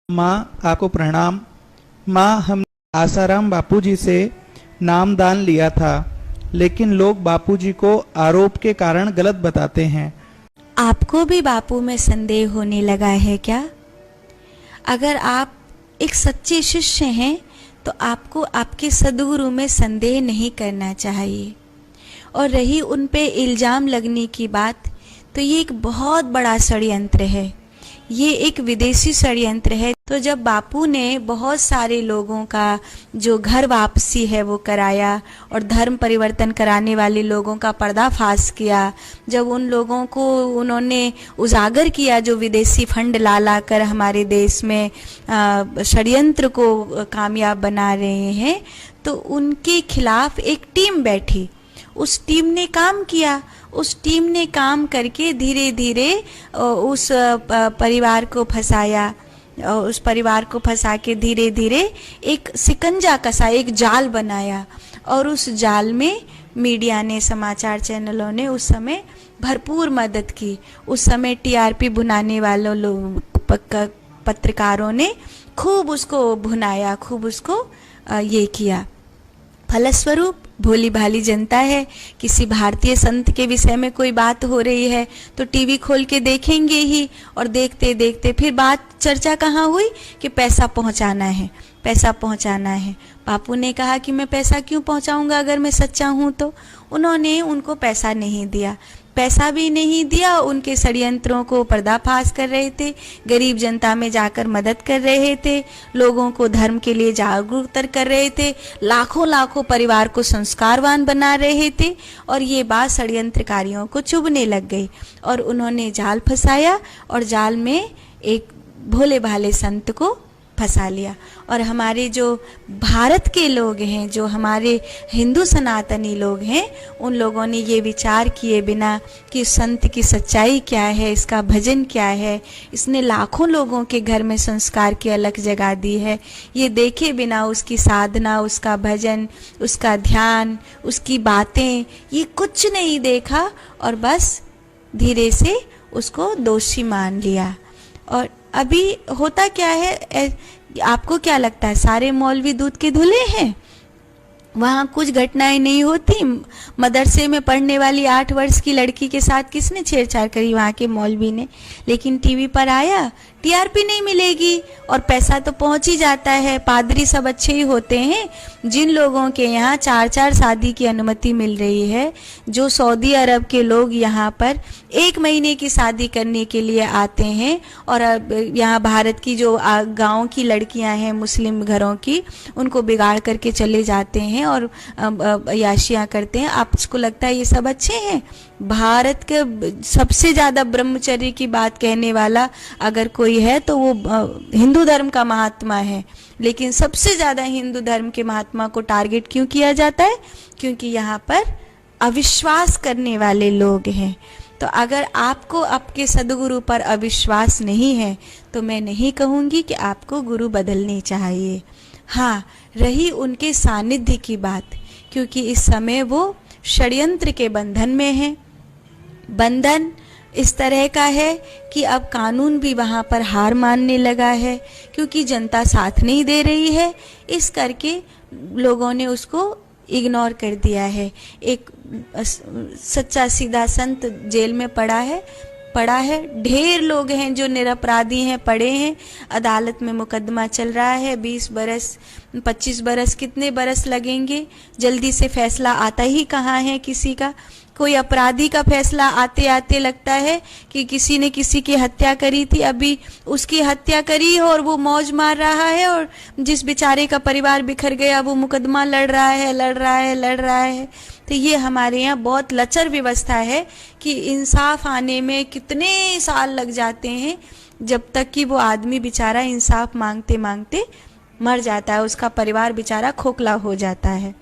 माँ, आपको प्रणाम। माँ, हमने आसाराम बापूजी से नामदान लिया था, लेकिन लोग बापूजी को आरोप के कारण गलत बताते हैं। आपको भी बापू में संदेह होने लगा है क्या? अगर आप एक सच्चे शिष्य हैं तो आपको आपके सद्गुरु में संदेह नहीं करना चाहिए। और रही उन पे इल्ज़ाम लगने की बात, तो ये एक बहुत बड़ा षड्यंत्र है। ये एक विदेशी षड्यंत्र है। तो जब बापू ने बहुत सारे लोगों का जो घर वापसी है वो कराया और धर्म परिवर्तन कराने वाले लोगों का पर्दाफाश किया, जब उन लोगों को उन्होंने उजागर किया जो विदेशी फंड ला ला कर हमारे देश में षड्यंत्र को कामयाब बना रहे हैं, तो उनके खिलाफ एक टीम बैठी। उस टीम ने काम किया। उस टीम ने काम करके धीरे धीरे उस परिवार को फंसाया। उस परिवार को फंसा के धीरे धीरे एक शिकंजा कसा, एक जाल बनाया। और उस जाल में मीडिया ने, समाचार चैनलों ने उस समय भरपूर मदद की। उस समय टीआरपी भुनाने वालों पत्रकारों ने खूब उसको भुनाया, खूब उसको ये किया। फलस्वरूप भोली भाली जनता है, किसी भारतीय संत के विषय में कोई बात हो रही है तो टीवी खोल के देखेंगे ही, और देखते देखते फिर बात चर्चा कहाँ हुई कि पैसा पहुंचाना है, पैसा पहुंचाना है। बापू ने कहा कि मैं पैसा क्यों पहुंचाऊंगा अगर मैं सच्चा हूं तो। उन्होंने उनको पैसा नहीं दिया, पैसा भी नहीं दिया। उनके षड्यंत्रों को पर्दाफाश कर रहे थे, गरीब जनता में जाकर मदद कर रहे थे, लोगों को धर्म के लिए जागरूक कर रहे थे, लाखों लाखों परिवार को संस्कारवान बना रहे थे। और ये बात षड्यंत्रकारियों को चुभने लग गई और उन्होंने जाल फंसाया और जाल में एक भोले भाले संत को फंसा लिया। और हमारे जो भारत के लोग हैं, जो हमारे हिंदू सनातनी लोग हैं, उन लोगों ने ये विचार किए बिना कि संत की सच्चाई क्या है, इसका भजन क्या है, इसने लाखों लोगों के घर में संस्कार की अलख जगा दी है, ये देखे बिना उसकी साधना, उसका भजन, उसका ध्यान, उसकी बातें, ये कुछ नहीं देखा और बस धीरे से उसको दोषी मान लिया। और अभी होता क्या है, आपको क्या लगता है सारे मौलवी दूध के धुले हैं? वहाँ कुछ घटनाएं नहीं होती। मदरसे में पढ़ने वाली 8 वर्ष की लड़की के साथ किसने छेड़छाड़ करी? वहाँ के मौलवी ने। लेकिन टीवी पर आया, टीआरपी नहीं मिलेगी और पैसा तो पहुंच ही जाता है। पादरी सब अच्छे ही होते हैं। जिन लोगों के यहाँ 4-4 शादी की अनुमति मिल रही है, जो सऊदी अरब के लोग यहाँ पर 1 महीने की शादी करने के लिए आते हैं, और यहाँ भारत की जो गाँव की लड़कियाँ हैं मुस्लिम घरों की, उनको बिगाड़ करके चले जाते हैं और याशियाँ करते हैं। आपको लगता है ये सब अच्छे हैं? भारत के सबसे ज़्यादा ब्रह्मचर्य की बात कहने वाला अगर कोई है तो वो हिंदू धर्म का महात्मा है। लेकिन सबसे ज़्यादा हिंदू धर्म के महात्मा को टारगेट क्यों किया जाता है? क्योंकि यहाँ पर अविश्वास करने वाले लोग हैं। तो अगर आपको आपके सद्गुरु पर अविश्वास नहीं है तो मैं नहीं कहूँगी कि आपको गुरु बदलने चाहिए। हाँ, रही उनके सानिध्य की बात, क्योंकि इस समय वो षड्यंत्र के बंधन में हैं। बंधन इस तरह का है कि अब कानून भी वहाँ पर हार मानने लगा है, क्योंकि जनता साथ नहीं दे रही है। इस करके लोगों ने उसको इग्नोर कर दिया है। एक सच्चा सीधा संत जेल में पड़ा है। ढेर लोग हैं जो निरपराधी हैं, पड़े हैं। अदालत में मुकदमा चल रहा है। 20 बरस, 25 बरस, कितने बरस लगेंगे? जल्दी से फैसला आता ही कहाँ है किसी का। कोई अपराधी का फैसला आते आते लगता है कि किसी ने किसी की हत्या करी थी, अभी उसकी हत्या करी है और वो मौज मार रहा है, और जिस बेचारे का परिवार बिखर गया वो मुकदमा लड़ रहा है। तो ये हमारे यहाँ बहुत लचर व्यवस्था है कि इंसाफ आने में कितने साल लग जाते हैं, जब तक कि वो आदमी बेचारा इंसाफ मांगते मांगते मर जाता है, उसका परिवार बेचारा खोखला हो जाता है।